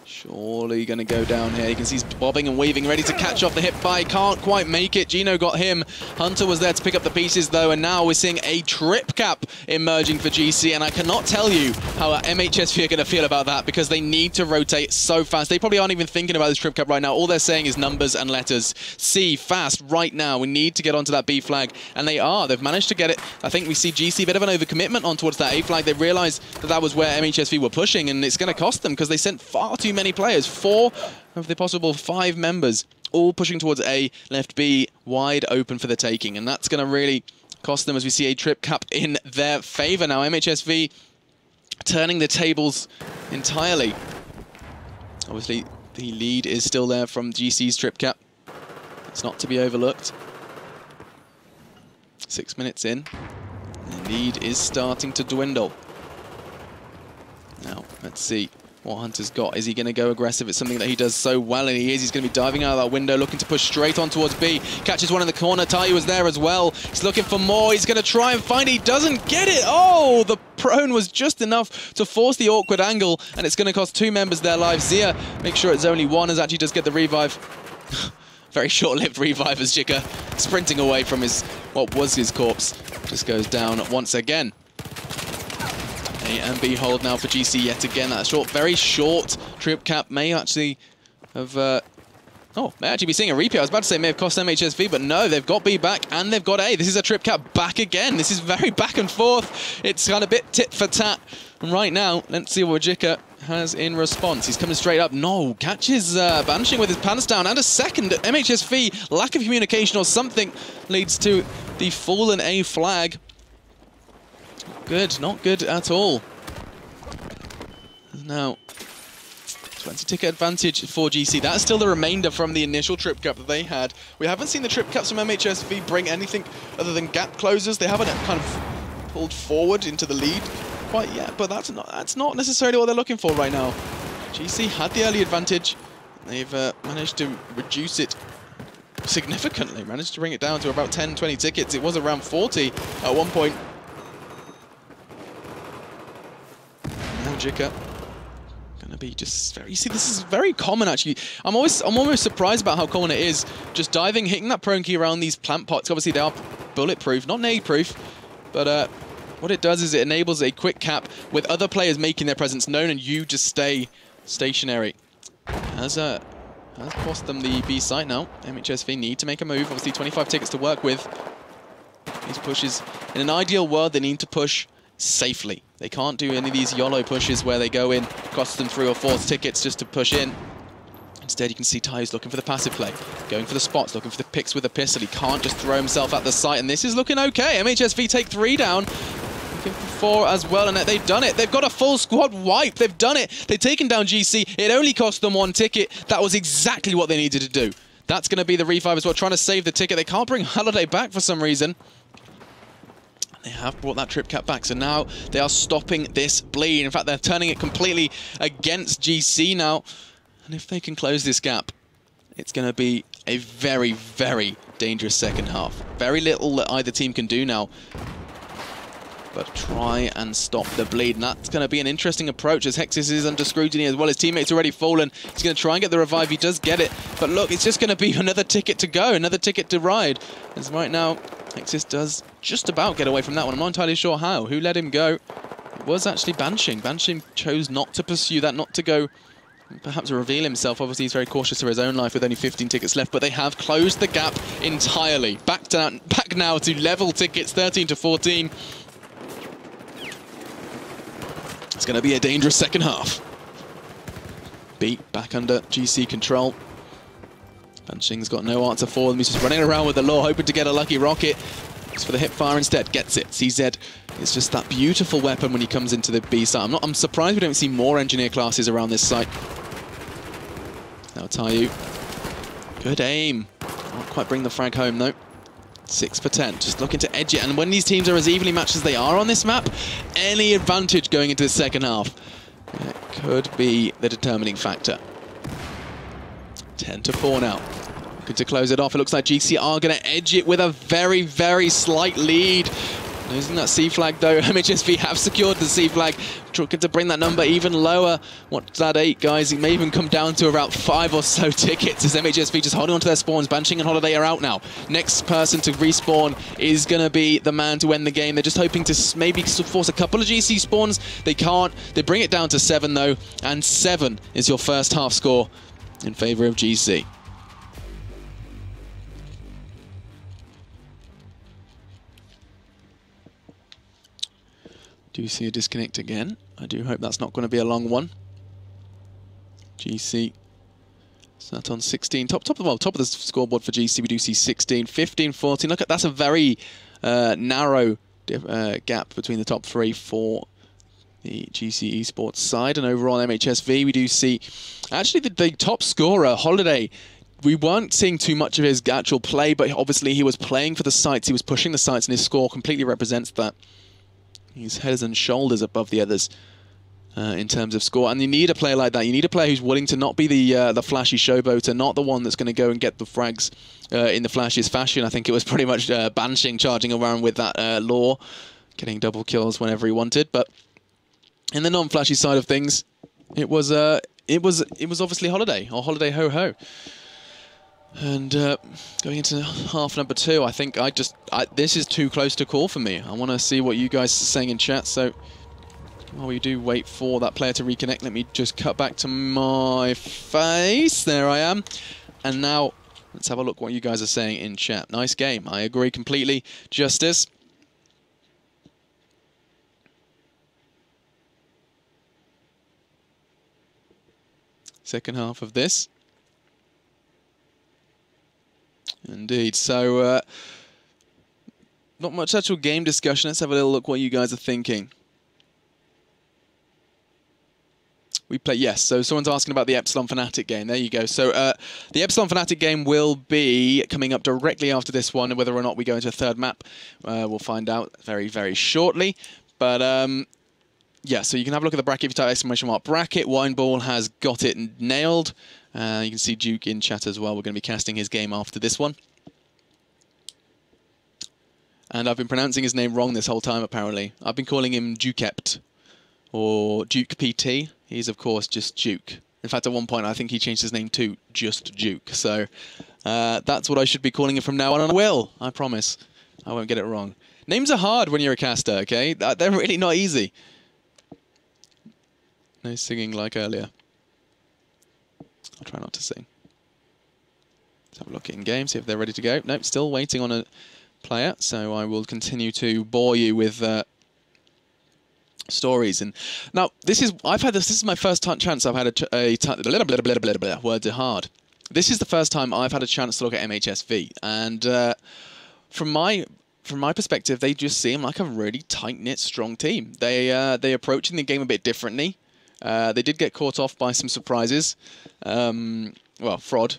Surely going to go down here. You can see he's bobbing and weaving, ready to catch off the hip fire. Can't quite make it. Gino got him. Hunter was there to pick up the pieces, though, and now we're seeing a trip cap emerging for GC, and I cannot tell you how MhSV are going to feel about that because they need to rotate so fast. They probably aren't even thinking about this trip cap right now. All they're saying is numbers and letters. C, fast, right now. We need to get onto that B flag, and they are. They've managed to get it. I think we see GC a bit of an overcommitment on towards that A flag. They realized that that was where MhSV were pushing, and it's going to cost them because they sent far too many players. 4 of the possible 5 members all pushing towards A, left B wide open for the taking, and that's going to really cost them as we see a trip cap in their favor. Now MhSV turning the tables entirely. Obviously the lead is still there from GC's trip cap. It's not to be overlooked. 6 minutes in, the lead is starting to dwindle. Now let's see what Hunter's got. Is he going to go aggressive? It's something that he does so well, and he is. He's going to be diving out of that window, looking to push straight on towards B. Catches one in the corner. Tayu was there as well. He's looking for more. He's going to try and find it. He doesn't get it. Oh, the prone was just enough to force the awkward angle, and it's going to cost 2 members their lives. Zia makes sure it's only 1 as actually does get the revive. Very short-lived revive as Jika sprinting away from what was his corpse. Just goes down once again. A and B hold now for GC yet again. That very short trip cap may actually have... may actually be seeing a repeat. I was about to say it may have cost MhSV, but no, they've got B back and they've got A. This is a trip cap back again. This is very back and forth. It's kind of a bit tit for tat. And right now, let's see what Jika has in response. He's coming straight up. No, catches Banishing with his pants down. And a second MhSV, lack of communication or something leads to the fallen A flag. Good, not good at all. Now, 20 ticket advantage for GC. That's still the remainder from the initial trip cap that they had. We haven't seen the trip caps from MhSV bring anything other than gap closers. They haven't kind of pulled forward into the lead quite yet, but that's not necessarily what they're looking for right now. GC had the early advantage. They've managed to reduce it significantly, managed to bring it down to about 10, 20 tickets. It was around 40 at one point. Now Jika gonna be just very... You see, this is very common actually. I'm almost surprised about how common it is. Just diving, hitting that prone key around these plant pots. Obviously they are bulletproof, not nade proof, but what it does is it enables a quick cap with other players making their presence known, and you just stay stationary. Has cost them the B site now. MhSV need to make a move. Obviously 25 tickets to work with. These pushes, in an ideal world, they need to push safely. They can't do any of these YOLO pushes where they go in, cost them 3 or 4 tickets just to push in. Instead, you can see Ty's looking for the passive play, going for the spots, looking for the picks with a pistol. He can't just throw himself at the site, and this is looking okay. MhSV take 3 down. Looking for 4 as well, and they've done it. They've got a full squad wipe. They've done it. They've taken down GC. It only cost them 1 ticket. That was exactly what they needed to do. That's going to be the revive as well, trying to save the ticket. They can't bring Holiday back for some reason. They have brought that trip cap back, so now they are stopping this bleed. In fact, they're turning it completely against GC now. And if they can close this gap, it's going to be a very, very dangerous second half. Very little that either team can do now, but try and stop the bleed. And that's going to be an interesting approach as Hexis is under scrutiny as well. His teammate's already fallen. He's going to try and get the revive. He does get it. But look, it's just going to be another ticket to go, another ticket to ride. As right now, Hexis does just about get away from that one. I'm not entirely sure how. Who let him go? It was actually Banishing. Banishing chose not to pursue that, not to go, perhaps reveal himself. Obviously, he's very cautious of his own life with only 15 tickets left, but they have closed the gap entirely. Back now to level tickets, 13 to 14. It's going to be a dangerous second half. B back under GC control. Banishing's got no answer for them. He's just running around with the law, hoping to get a lucky rocket. It's for the hip fire instead. Gets it. CZ is just that beautiful weapon when he comes into the B site. I'm surprised we don't see more engineer classes around this site. Now Tayu. Good aim. Can't quite bring the frag home though. 6 for 10. Just looking to edge it. And when these teams are as evenly matched as they are on this map, any advantage going into the second half, it could be the determining factor. 10 to 4 now. Looking to close it off. It looks like GC are going to edge it with a very, very slight lead. Losing that C flag though. MhSV have secured the C flag. Looking to bring that number even lower. What's that, 8 guys? It may even come down to about 5 or so tickets as MhSV just holding on to their spawns. Banishing and Holiday are out now. Next person to respawn is going to be the man to end the game. They're just hoping to maybe force a couple of GC spawns. They can't. They bring it down to 7 though. And 7 is your first half score in favor of GC. Do see a disconnect again. I do hope that's not going to be a long one. GC sat on 16. Top of the scoreboard for GC. We do see 16, 15, 14. Look at that's a very narrow gap between the top 3 for the GC.eSports side, and overall MhSV we do see actually the top scorer Holiday. We weren't seeing too much of his actual play, but obviously he was playing for the sites. He was pushing the sites, and his score completely represents that. He's head and shoulders above the others. in terms of score. And you need a player like that. You need a player who's willing to not be the flashy showboater, not the one that's going to go and get the frags in the flashiest fashion. I think it was pretty much Banshing charging around with that lore, getting double kills whenever he wanted. But in the non-flashy side of things, it was obviously Holiday, or Holiday Ho Ho. And going into half number 2, I think this is too close to call for me. I want to see what you guys are saying in chat. So while we do wait for that player to reconnect, let me just cut back to my face. There I am. And now let's have a look what you guys are saying in chat. Nice game. I agree completely. Justice. Second half of this. Indeed. So, not much actual game discussion. Let's have a little look what you guys are thinking. We play, yes, so someone's asking about the Epsilon Fnatic game. There you go. So the Epsilon Fnatic game will be coming up directly after this one. Whether or not we go into a third map, we'll find out very, very shortly. But yeah, so you can have a look at the bracket if you type exclamation mark bracket. Wineball has got it nailed. You can see Duke in chat as well. We're going to be casting his game after this one. And I've been pronouncing his name wrong this whole time, apparently. I've been calling him Dukept, or Duke PT. He's, of course, just Duke. In fact, at one point, I think he changed his name to just Duke. So that's what I should be calling him from now on, and I will. I promise. I won't get it wrong. Names are hard when you're a caster, okay? They're really not easy. No singing like earlier. I'll try not to sing. Let's have a look in game, see if they're ready to go. Nope, still waiting on a player, so I will continue to bore you with stories. And now this is my first chance I've had words are hard. This is the first time I've had a chance to look at MhSV, and from my perspective, they just seem like a really tight-knit, strong team. They're approaching the game a bit differently. They did get caught off by some surprises. Well, Fraud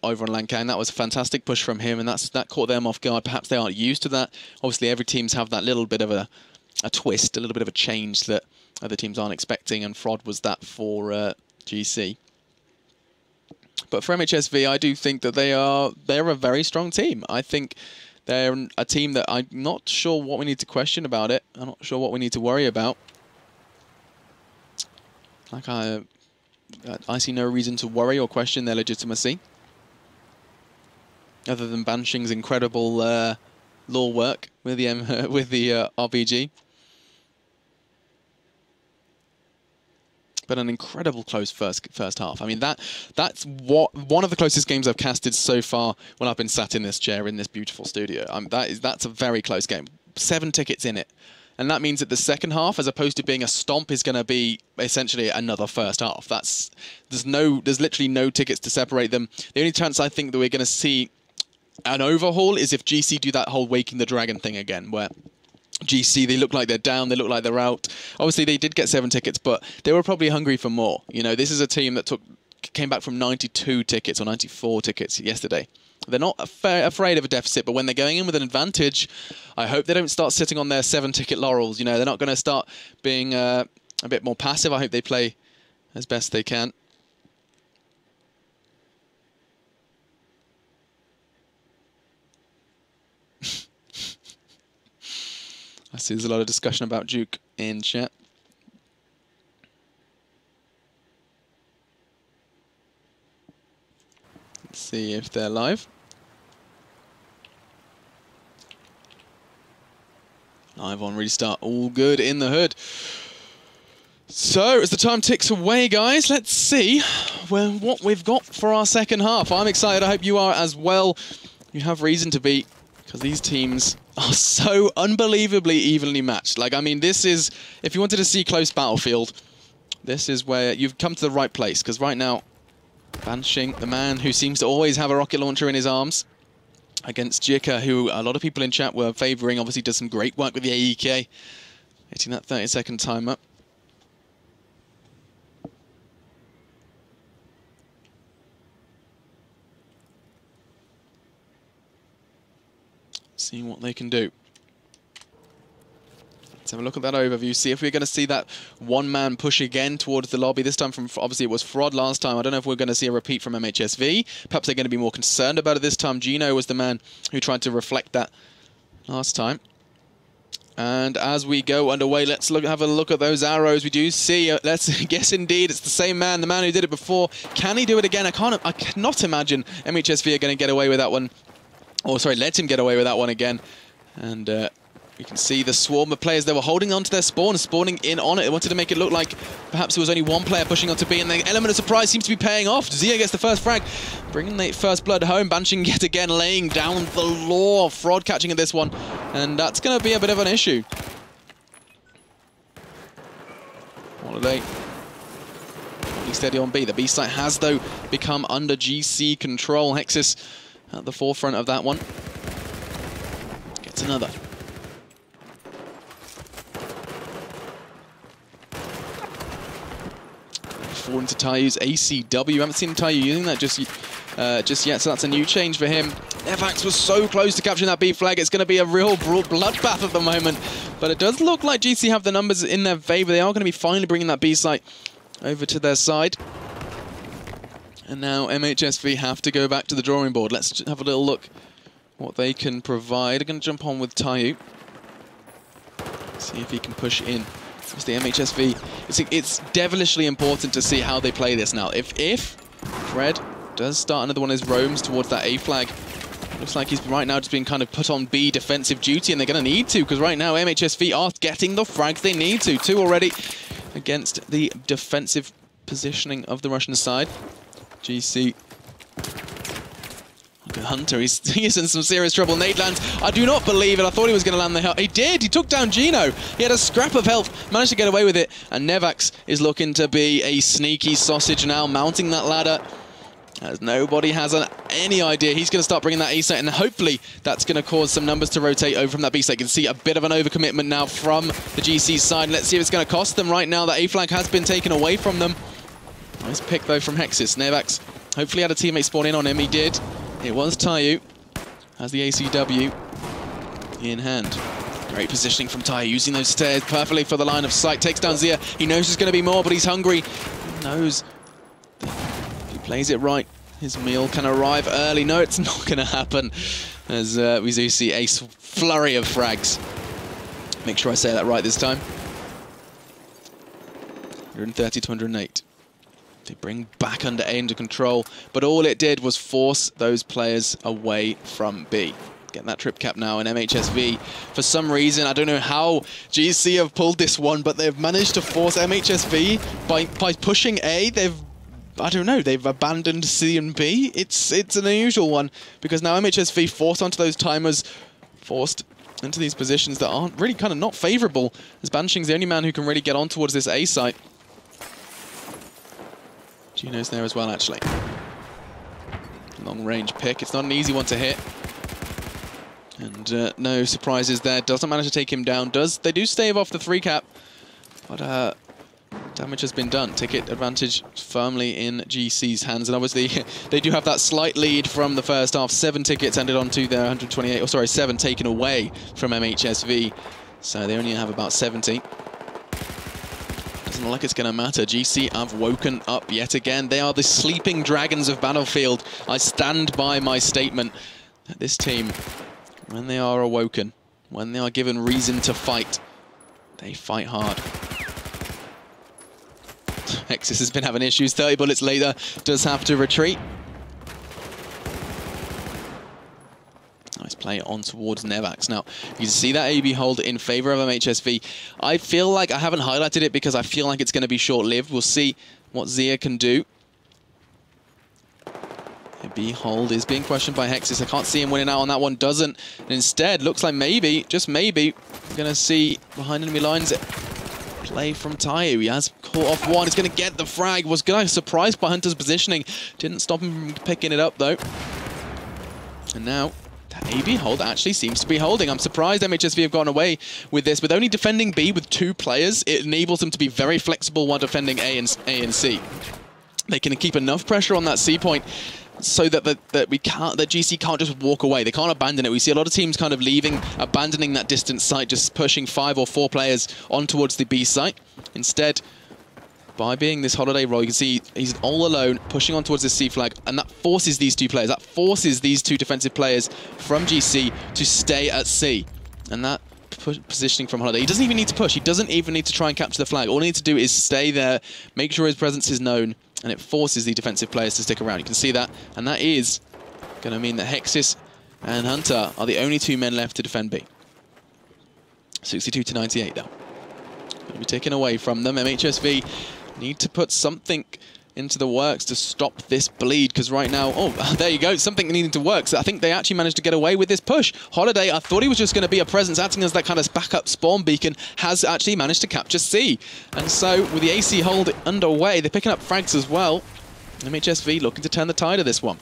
over on Lankan, that was a fantastic push from him, and that caught them off guard. Perhaps they aren't used to that. Obviously, every teams have that little bit of a twist, a little bit of a change that other teams aren't expecting, and Fraud was that for GC. But for MhSV, I do think that they're a very strong team. I think they're a team that I'm not sure what we need to question about it. I'm not sure what we need to worry about. Like I see no reason to worry or question their legitimacy, other than Banshing's incredible lore work with the RPG. But an incredible close first half. I mean, that's one of the closest games I've casted so far when I've been sat in this chair in this beautiful studio. That's a very close game. 7 tickets in it. And that means that the second half, as opposed to being a stomp, is going to be essentially another first half. There's literally no tickets to separate them. The only chance I think that we're going to see an overhaul is if GC do that whole Waking the Dragon thing again, where GC, they look like they're down, they look like they're out. Obviously, they did get 7 tickets, but they were probably hungry for more. You know, this is a team that came back from 92 tickets or 94 tickets yesterday. They're not afraid of a deficit, but when they're going in with an advantage, I hope they don't start sitting on their 7-ticket laurels. You know, they're not going to start being a bit more passive. I hope they play as best they can. I see there's a lot of discussion about Duke in chat. Let's see if they're live. Live on restart, all good in the hood. So, as the time ticks away, guys, let's see what we've got for our second half. I'm excited, I hope you are as well. You have reason to be, because these teams are so unbelievably evenly matched. Like, I mean, this is, if you wanted to see close Battlefield, this is where you've come to the right place, because right now, Banshing, the man who seems to always have a rocket launcher in his arms, against Jika, who a lot of people in chat were favouring, obviously does some great work with the AEK, hitting that 30-second timer. Seeing what they can do. Let's have a look at that overview, see if we're going to see that one-man push again towards the lobby. This time from, obviously it was Fraud last time. I don't know if we're going to see a repeat from MhSV. Perhaps they're going to be more concerned about it this time. Gino was the man who tried to reflect that last time. And as we go underway, let's have a look at those arrows. We do see, let's guess indeed, it's the same man, the man who did it before. Can he do it again? I cannot imagine MhSV are going to get away with that one. Or sorry, let him get away with that one again. And you can see the swarm of players. They were holding on to their spawn and spawning in on it. They wanted to make it look like perhaps there was only one player pushing onto B, and the element of surprise seems to be paying off. Zia gets the first frag, bringing the first blood home. Banshing yet again laying down the law. Fraud catching at this one, and that's going to be a bit of an issue. Holiday holding steady on B. The B site has, though, become under GC control. Hexis at the forefront of that one. Gets another. Into Tayu's ACW. Haven't seen Tayu using that just yet, so that's a new change for him. Nevax was so close to capturing that B flag. It's going to be a real bloodbath at the moment, but it does look like GC have the numbers in their favor. They are going to be finally bringing that B site over to their side. And now MhSV have to go back to the drawing board. Let's have a little look what they can provide. I'm going to jump on with Tayu. See if he can push in. It's the MhSV. It's devilishly important to see how they play this now. If Fred does start another one of his roams towards that A flag, looks like he's right now just being kind of put on B defensive duty, and they're going to need to, because right now MhSV are getting the frags they need to. 2 already against the defensive positioning of the Russian side. GC. Hunter, he's in some serious trouble. Nade lands. I do not believe it. I thought he was going to land the health. He did. He took down Gino. He had a scrap of health. Managed to get away with it. And Nevax is looking to be a sneaky sausage now, mounting that ladder. As nobody has any idea. He's going to start bringing that A site, and hopefully that's going to cause some numbers to rotate over from that B site. You can see a bit of an overcommitment now from the GC side. Let's see if it's going to cost them right now. That A flag has been taken away from them. Nice pick, though, from Hexis. Nevax hopefully had a teammate spawn in on him. He did. It was Tayu, has the ACW in hand. Great positioning from Tayu, using those stairs perfectly for the line of sight. Takes down Zia. He knows there's going to be more, but he's hungry. He knows if he plays it right, his meal can arrive early. No, it's not going to happen, as we do see a flurry of frags. Make sure I say that right this time. 130 to 108. They bring back under A into control, but all it did was force those players away from B. Getting that trip cap now in MhSV. For some reason, I don't know how GC have pulled this one, but they've managed to force MhSV by pushing A. I don't know, they've abandoned C and B. It's an unusual one, because now MhSV forced onto those timers, forced into these positions that aren't really kind of not favorable, as Banshing's the only man who can really get on towards this A site. Gino's there as well, actually. Long range pick. It's not an easy one to hit. And no surprises there. Doesn't manage to take him down. They do stave off the 3 cap, but damage has been done. Ticket advantage firmly in GC's hands, and obviously they do have that slight lead from the first half. 7 tickets ended on to their 128. Oh, sorry, 7 taken away from MhSV. So they only have about 70. Doesn't look like it's going to matter. GC have woken up yet again. They are the sleeping dragons of Battlefield. I stand by my statement that this team, when they are awoken, when they are given reason to fight, they fight hard. Hexis has been having issues. 30 bullets later, does have to retreat. Nice play on towards Nevax. Now, you can see that AB hold in favor of MhSV. I feel like I haven't highlighted it because I feel like it's going to be short-lived. We'll see what Zia can do. AB hold is being questioned by Hexis. I can't see him winning out on that one. Doesn't. And instead, looks like maybe, just maybe, we're going to see behind enemy lines play from Tayu. He has caught off one. He's going to get the frag. Was going to surprised by Hunter's positioning. Didn't stop him from picking it up, though. And now that AB hold actually seems to be holding. I'm surprised MhSV have gone away with this. With only defending B with 2 players, it enables them to be very flexible while defending A and C. They can keep enough pressure on that C point. so that GC can't just walk away. They can't abandon it. We see a lot of teams kind of abandoning that distance site, just pushing 5 or 4 players on towards the B site. Instead, by being this holiday role, you can see he's all alone, pushing on towards the C flag, and that forces these 2 players, that forces these 2 defensive players from GC to stay at C. And that positioning from Holiday, he doesn't even need to push, he doesn't even need to try and capture the flag. All he needs to do is stay there, make sure his presence is known, and it forces the defensive players to stick around. You can see that, and that is going to mean that Hexis and Hunter are the only 2 men left to defend B. 62 to 98 though. Going to be taken away from them. MhSV need to put something into the works to stop this bleed, because right now, oh, there you go, something needing to work. So I think they actually managed to get away with this push. Holiday, I thought he was just going to be a presence acting as that kind of backup spawn beacon, has actually managed to capture C. And so with the AC hold underway, they're picking up frags as well. MhSV looking to turn the tide of this one.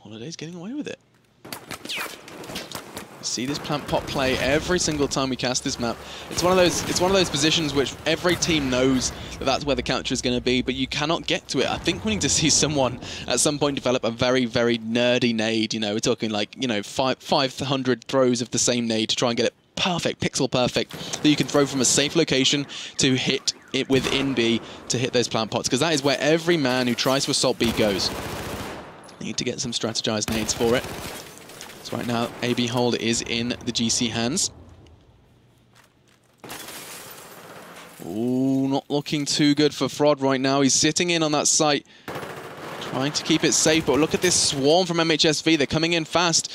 Holiday's getting away with it. See this plant pot play every single time we cast this map. It's one of those positions which every team knows that that's where the capture is going to be, but you cannot get to it. I think we need to see someone at some point develop a very, very nerdy nade. You know, we're talking like, you know, 500 throws of the same nade to try and get it perfect, pixel perfect, that you can throw from a safe location to hit it within B to hit those plant pots, because that is where every man who tries to assault B goes. Need to get some strategized nades for it. So right now, AB hold is in the GC hands. Ooh, not looking too good for Frod right now. He's sitting in on that site, trying to keep it safe, but look at this swarm from MhSV. They're coming in fast.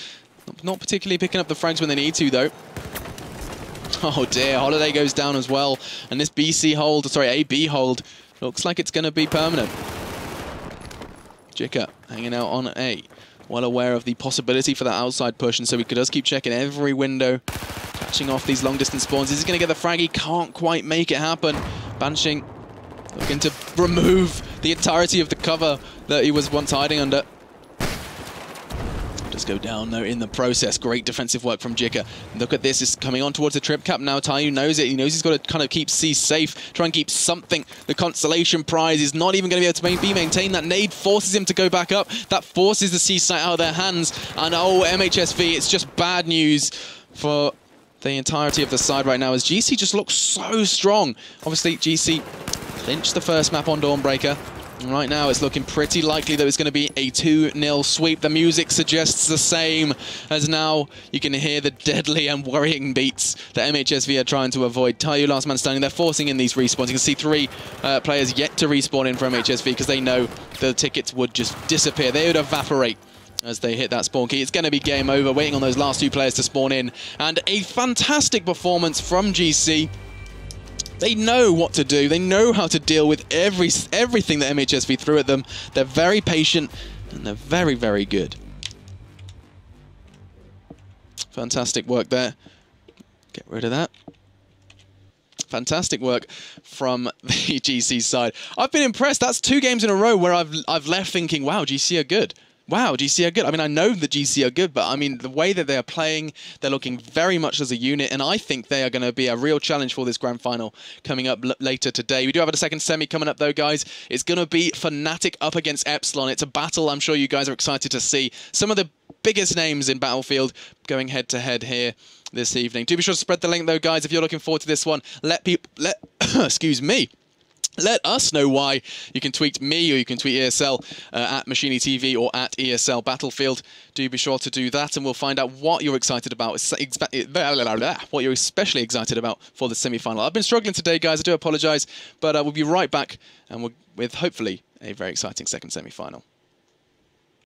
Not particularly picking up the frags when they need to, though. Oh dear, Holiday goes down as well. And this BC hold, sorry, AB hold, looks like it's going to be permanent. Jika hanging out on A, well aware of the possibility for that outside push, and so he does keep checking every window, catching off these long distance spawns. Is he going to get the frag? He can't quite make it happen. Banshing looking to remove the entirety of the cover that he was once hiding under. Just go down though in the process. Great defensive work from Jika. Look at this, it's coming on towards the trip cap now. Tayu knows it. He knows he's got to kind of keep C safe, try and keep something. The consolation prize is not even going to be able to be maintained. That nade forces him to go back up. That forces the C site out of their hands. And oh, MhSV, it's just bad news for the entirety of the side right now, as GC just looks so strong. Obviously, GC clinched the first map on Dawnbreaker. And right now, it's looking pretty likely that it's going to be a 2-0 sweep. The music suggests the same, as now you can hear the deadly and worrying beats that MhSV are trying to avoid. Tayu, last man standing, they're forcing in these respawns. You can see 3 players yet to respawn in from MhSV, because they know the tickets would just disappear. They would evaporate as they hit that spawn key. It's going to be game over, waiting on those last 2 players to spawn in. And a fantastic performance from GC. They know what to do. They know how to deal with everything that MhSV threw at them. They're very patient, and they're very, very good. Fantastic work there. Get rid of that. Fantastic work from the GC side. I've been impressed. That's 2 games in a row where I've left thinking, wow, GC are good. Wow, GC are good. I mean, I know that GC are good, but I mean, the way that they are playing, they're looking very much as a unit, and I think they are going to be a real challenge for this grand final coming up later today. We do have a second semi coming up, though, guys. It's going to be Fnatic up against Epsilon. It's a battle I'm sure you guys are excited to see. Some of the biggest names in Battlefield going head-to-head here this evening. Do be sure to spread the link, though, guys, if you're looking forward to this one. Excuse me. Let us know why. You can tweet me, or you can tweet ESL at MhSV or at ESL Battlefield. Do be sure to do that, and we'll find out what you're excited about, what you're especially excited about for the semi-final. I've been struggling today, guys. I do apologise, but we'll be right back, and with hopefully a very exciting second semi-final.